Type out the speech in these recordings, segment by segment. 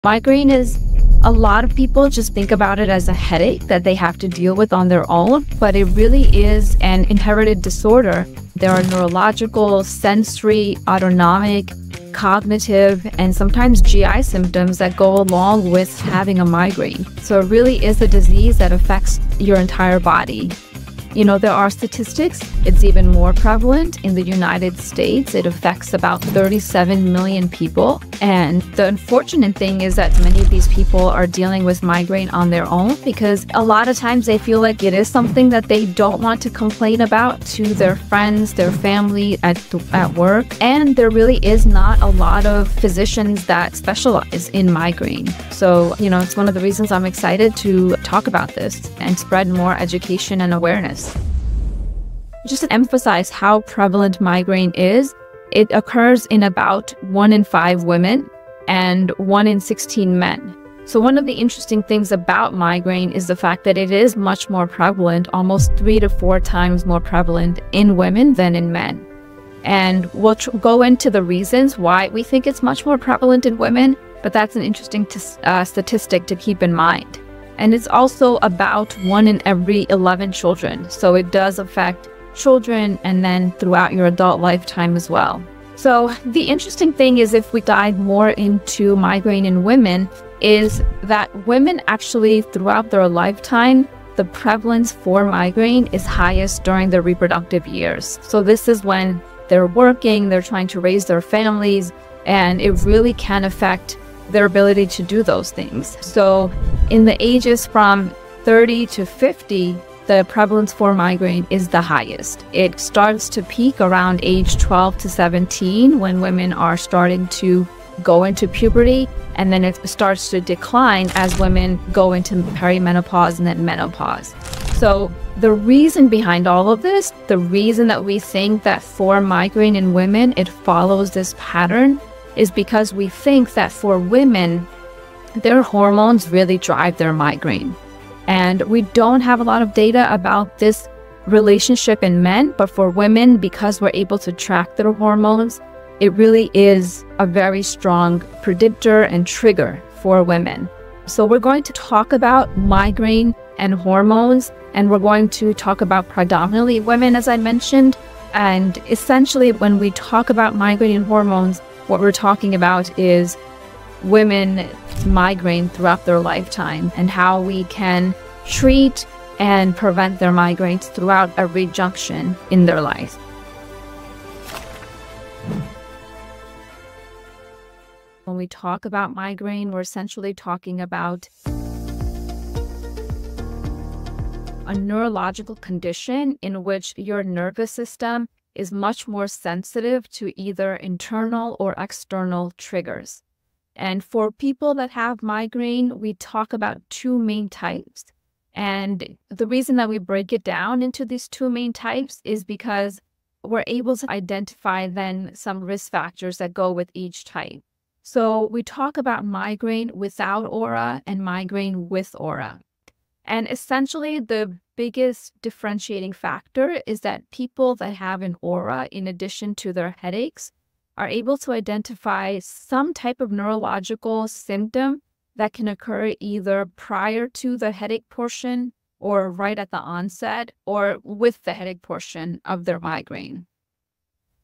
Migraine is, a lot of people just think about it as a headache that they have to deal with on their own, but it really is an inherited disorder. There are neurological, sensory, autonomic, cognitive, and sometimes GI symptoms that go along with having a migraine. So it really is a disease that affects your entire body. You know, there are statistics. It's even more prevalent in the United States. It affects about 37 million people. And the unfortunate thing is that many of these people are dealing with migraine on their own because a lot of times they feel like it is something that they don't want to complain about to their friends, their family, at work. And there really is not a lot of physicians that specialize in migraine. So, you know, it's one of the reasons I'm excited to talk about this and spread more education and awareness. Just to emphasize how prevalent migraine is, it occurs in about 1 in 5 women and 1 in 16 men. So one of the interesting things about migraine is the fact that it is much more prevalent, almost 3 to 4 times more prevalent in women than in men. And we'll go into the reasons why we think it's much more prevalent in women, but that's an interesting statistic to keep in mind. And it's also about 1 in every 11 children. So it does affect children and then throughout your adult lifetime as well. So the interesting thing is, if we dive more into migraine in women, is that women actually throughout their lifetime, the prevalence for migraine is highest during their reproductive years. So this is when they're working, they're trying to raise their families, and it really can affect their ability to do those things. So in the ages from 30 to 50, the prevalence for migraine is the highest. It starts to peak around age 12 to 17 when women are starting to go into puberty, and then it starts to decline as women go into perimenopause and then menopause. So the reason behind all of this, the reason that we think that for migraine in women, it follows this pattern, is because we think that for women, their hormones really drive their migraine. And we don't have a lot of data about this relationship in men, but for women, because we're able to track their hormones, it really is a very strong predictor and trigger for women. So we're going to talk about migraine and hormones, and we're going to talk about predominantly women, as I mentioned. And essentially, when we talk about migraine and hormones, what we're talking about is women migraine throughout their lifetime and how we can treat and prevent their migraines throughout every junction in their life. When we talk about migraine, we're essentially talking about a neurological condition in which your nervous system is much more sensitive to either internal or external triggers. And for people that have migraine, we talk about 2 main types. And the reason that we break it down into these 2 main types is because we're able to identify then some risk factors that go with each type. So we talk about migraine without aura and migraine with aura. And essentially, the biggest differentiating factor is that people that have an aura, in addition to their headaches, are able to identify some type of neurological symptom that can occur either prior to the headache portion or right at the onset or with the headache portion of their migraine.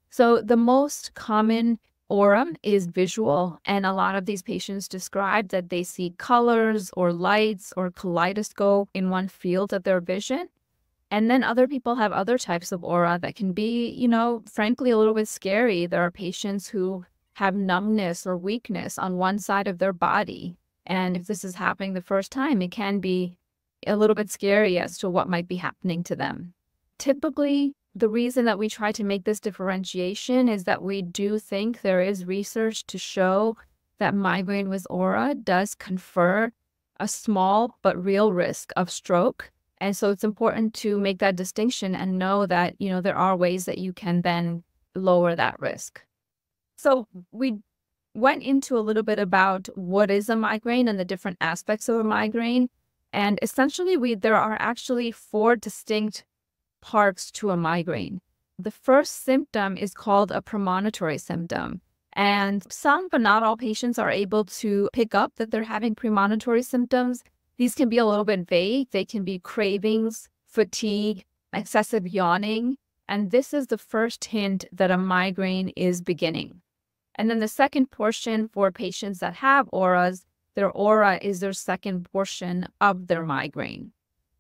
So the most common aura is visual, and a lot of these patients describe that they see colors or lights or kaleidoscope in one field of their vision. And then other people have other types of aura that can be, you know, frankly, a little bit scary. There are patients who have numbness or weakness on one side of their body. And if this is happening the first time, it can be a little bit scary as to what might be happening to them. Typically, the reason that we try to make this differentiation is that we do think there is research to show that migraine with aura does confer a small but real risk of stroke. And so it's important to make that distinction and know that, you know, there are ways that you can then lower that risk. So we went into a little bit about what is a migraine and the different aspects of a migraine. And essentially, there are actually 4 distinct parts to a migraine. The first symptom is called a premonitory symptom. And some, but not all patients are able to pick up that they're having premonitory symptoms. These can be a little bit vague. They can be cravings, fatigue, excessive yawning. And this is the first hint that a migraine is beginning. And then the second portion for patients that have auras, their aura is their second portion of their migraine.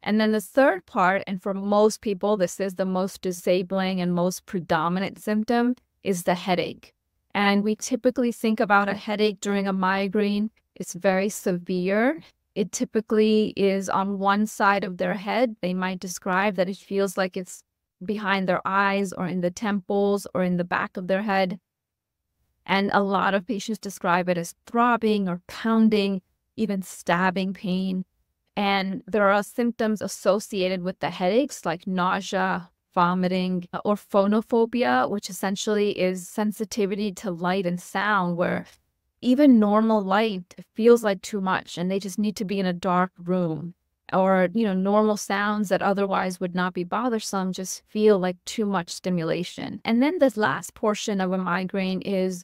And then the third part, and for most people, this is the most disabling and most predominant symptom, is the headache. And we typically think about a headache during a migraine. It's very severe. It typically is on one side of their head. They might describe that it feels like it's behind their eyes or in the temples or in the back of their head. And a lot of patients describe it as throbbing or pounding, even stabbing pain. And there are symptoms associated with the headaches like nausea, vomiting, or phonophobia, which essentially is sensitivity to light and sound, where even normal light feels like too much and they just need to be in a dark room. Or, normal sounds that otherwise would not be bothersome just feel like too much stimulation. And then this last portion of a migraine is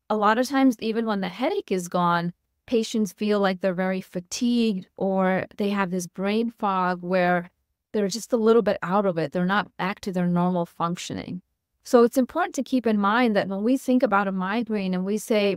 a lot of times, even when the headache is gone, patients feel like they're very fatigued or they have this brain fog where they're just a little bit out of it. They're not back to their normal functioning. So it's important to keep in mind that when we think about a migraine and we say,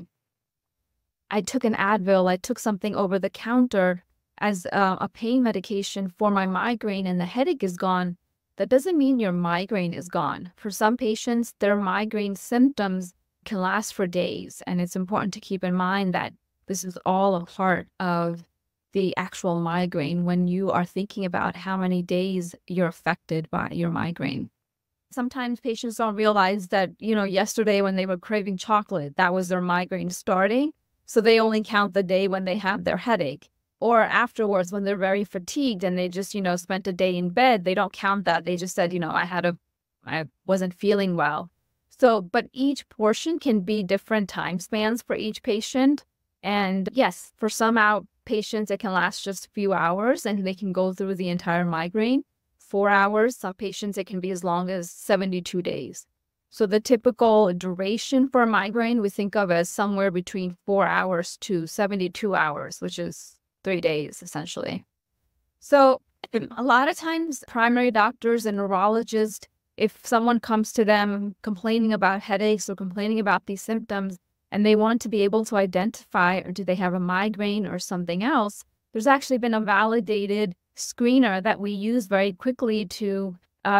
I took an Advil, I took something over the counter as a pain medication for my migraine and the headache is gone, that doesn't mean your migraine is gone. For some patients, their migraine symptoms can last for days. And it's important to keep in mind that this is all a part of the actual migraine when you are thinking about how many days you're affected by your migraine. Sometimes patients don't realize that, yesterday when they were craving chocolate, that was their migraine starting. So they only count the day when they have their headache. Or afterwards, when they're very fatigued and they just, spent a day in bed, they don't count that. They just said, I wasn't feeling well. So, but each portion can be different time spans for each patient. And yes, for some outpatients, it can last just a few hours and they can go through the entire migraine. 4 hours, some patients, it can be as long as 72 days. So the typical duration for a migraine we think of as somewhere between 4 hours to 72 hours, which is 3 days essentially. So a lot of times primary doctors and neurologists, if someone comes to them complaining about headaches or complaining about these symptoms, and they want to be able to identify, or do they have a migraine or something else, there's actually been a validated screener that we use very quickly to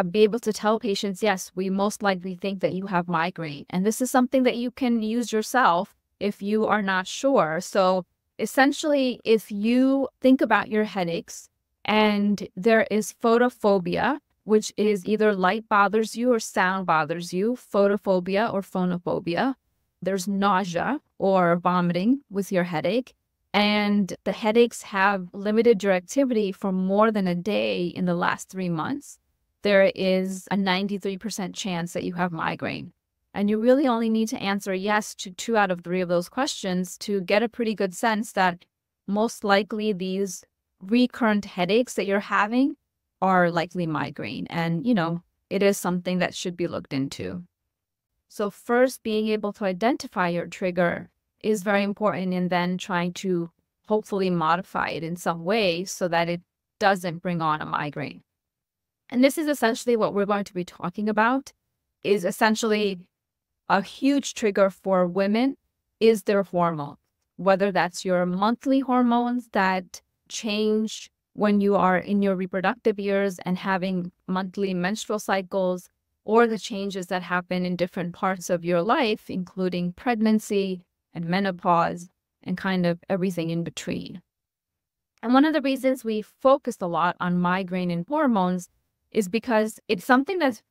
be able to tell patients, yes, we most likely think that you have migraine. And this is something that you can use yourself if you are not sure. So essentially, if you think about your headaches and there is photophobia, which is either light bothers you or sound bothers you, photophobia or phonophobia. There's nausea or vomiting with your headache, and the headaches have limited directivity for more than a day in the last 3 months, there is a 93% chance that you have migraine. And you really only need to answer yes to 2 out of 3 of those questions to get a pretty good sense that most likely these recurrent headaches that you're having are likely migraine. And, it is something that should be looked into. So first, being able to identify your trigger is very important, and then trying to hopefully modify it in some way so that it doesn't bring on a migraine. And this is essentially what we're going to be talking about, is essentially a huge trigger for women is their hormone, whether that's your monthly hormones that change when you are in your reproductive years and having monthly menstrual cycles, or the changes that happen in different parts of your life, including pregnancy and menopause and kind of everything in between. And one of the reasons we focus a lot on migraine and hormones is because it's something that's,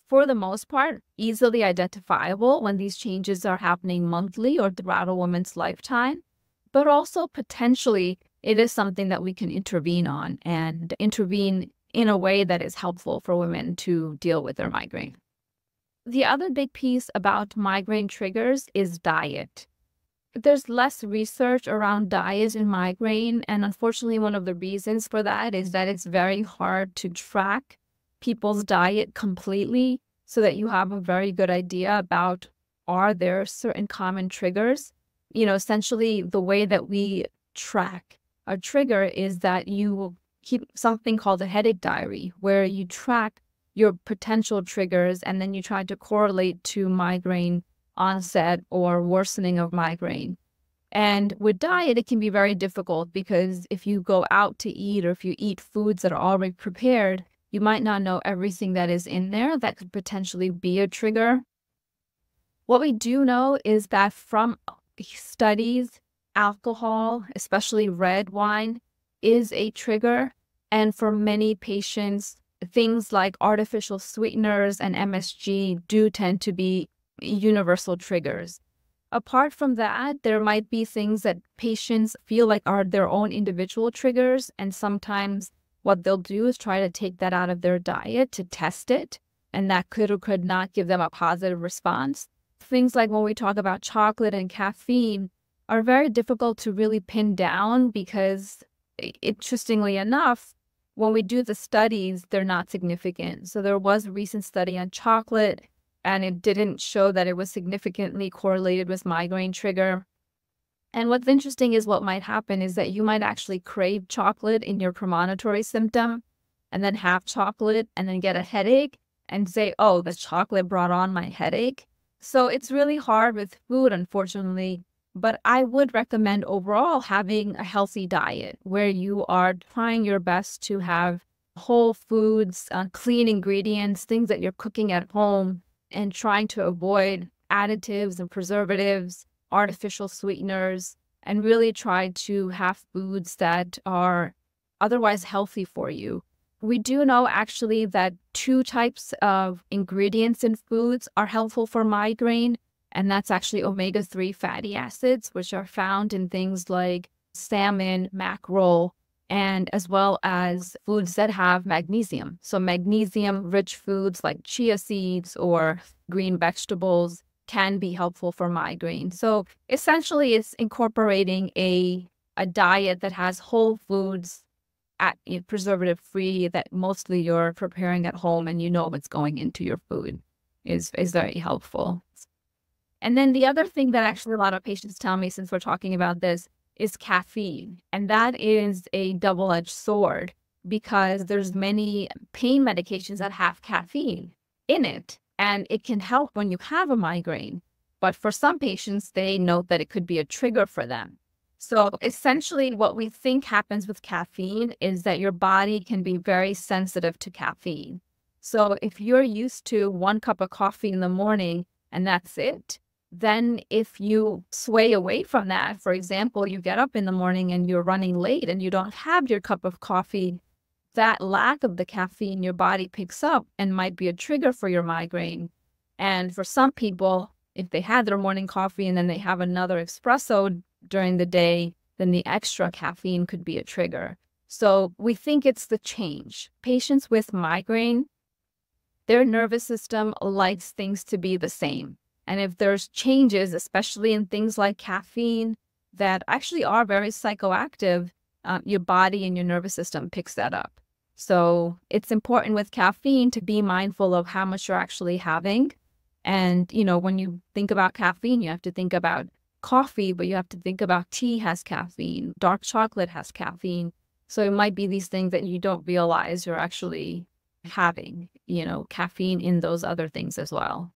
for the most part, easily identifiable when these changes are happening monthly or throughout a woman's lifetime, but also potentially it is something that we can intervene on and intervene in a way that is helpful for women to deal with their migraine. The other big piece about migraine triggers is diet. There's less research around diet and migraine, and unfortunately one of the reasons for that is that it's very hard to track people's diet completely so that you have a very good idea about are there certain common triggers? Essentially the way that we track a trigger is that you will keep something called a headache diary, where you track your potential triggers and then you try to correlate to migraine onset or worsening of migraine. And with diet, it can be very difficult because if you go out to eat or if you eat foods that are already prepared, you might not know everything that is in there that could potentially be a trigger. What we do know is that from studies, alcohol, especially red wine, is a trigger. And for many patients, things like artificial sweeteners and MSG do tend to be universal triggers. Apart from that, there might be things that patients feel like are their own individual triggers, and sometimes what they'll do is try to take that out of their diet to test it, and that could or could not give them a positive response. Things like when we talk about chocolate and caffeine are very difficult to really pin down because, interestingly enough, when we do the studies, they're not significant. So there was a recent study on chocolate, and it didn't show that it was significantly correlated with migraine trigger. And what's interesting is what might happen is that you might actually crave chocolate in your premonitory symptom and then have chocolate and then get a headache and say, oh, the chocolate brought on my headache. So it's really hard with food, unfortunately. But I would recommend overall having a healthy diet where you are trying your best to have whole foods, clean ingredients, things that you're cooking at home, and trying to avoid additives and preservatives, artificial sweeteners, and really try to have foods that are otherwise healthy for you. We do know actually that 2 types of ingredients in foods are helpful for migraine, and that's actually omega-3 fatty acids, which are found in things like salmon, mackerel, and as well as foods that have magnesium. So magnesium-rich foods like chia seeds or green vegetables can be helpful for migraine. So essentially, it's incorporating a diet that has whole foods, preservative-free, that mostly you're preparing at home and you know what's going into your food is very helpful. And then the other thing that actually a lot of patients tell me, since we're talking about this, is caffeine. And that is a double-edged sword because there's many pain medications that have caffeine in it, and it can help when you have a migraine. But for some patients, they note that it could be a trigger for them. So essentially what we think happens with caffeine is that your body can be very sensitive to caffeine. So if you're used to 1 cup of coffee in the morning and that's it, then if you sway away from that, for example, you get up in the morning and you're running late and you don't have your cup of coffee, that lack of the caffeine your body picks up and might be a trigger for your migraine. And for some people, if they had their morning coffee and then they have another espresso during the day, then the extra caffeine could be a trigger. So we think it's the change. Patients with migraine, their nervous system likes things to be the same. And if there's changes, especially in things like caffeine, that actually are very psychoactive, your body and your nervous system picks that up. So it's important with caffeine to be mindful of how much you're actually having. And, when you think about caffeine, you have to think about coffee, but you have to think about tea has caffeine, dark chocolate has caffeine. So it might be these things that you don't realize you're actually having, caffeine in those other things as well.